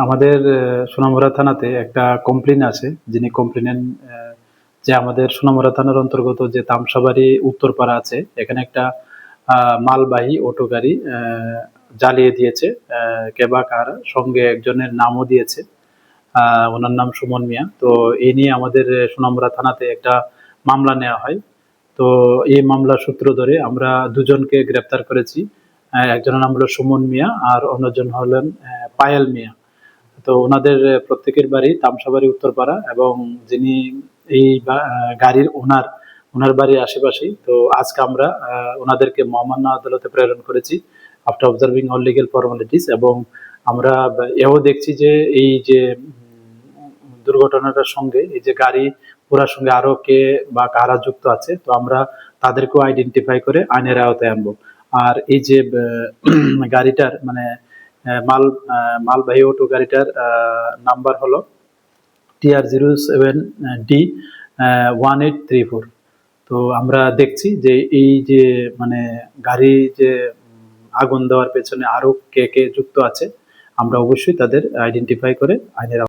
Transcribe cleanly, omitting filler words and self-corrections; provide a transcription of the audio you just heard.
আমাদের সোনামুড়া থানাতে একটা কমপ্লেন আছে, যিনি কমপ্লেনেন্ট যে আমাদের সোনামুড়া থানার অন্তর্গত যে তামসাবাড়ি উত্তরপাড়া আছে, এখানে একটা মালবাহী অটো গাড়ি জ্বালিয়ে দিয়েছে কেবা কার, সঙ্গে একজনের নামও দিয়েছে, ওনার নাম সুমন মিয়া। তো এই নিয়ে আমাদের সোনামুড়া থানাতে একটা মামলা নেওয়া হয়। তো এই মামলার সূত্র ধরে আমরা দুজনকে গ্রেপ্তার করেছি। একজনের নাম হলো সুমন মিয়া আর অন্যজন হলেন পায়েল মিয়া। তো ওনাদের প্রত্যেকের বাড়ি তামসাবাড়ি উত্তরপাড়া, এবং যিনি এই গাড়ির ওনার বাড়ির আশেপাশেই। তো আজকে আমরা ওনাদেরকে মহামান্য আদালতে প্রেরণ করেছি after observing all legal formalities. এবং আমরা এও দেখছি যে এই যে দুর্ঘটনাটার সঙ্গে এই যে গাড়ি পুরার সঙ্গে আরো কে বা কারা যুক্ত আছে, তো আমরা তাদেরকেও আইডেন্টিফাই করে আইনের আওতায় আনবো। আর এই যে গাড়িটার মানে মালবাহী অটো গাড়িটার নাম্বার হলো TR07D1834। তো আমরা দেখছি যে এই যে মানে গাড়ি যে আগুন দেওয়ার পেছনে আরো কে কে যুক্ত আছে, আমরা অবশ্যই তাদের আইডেন্টিফাই করে আইনের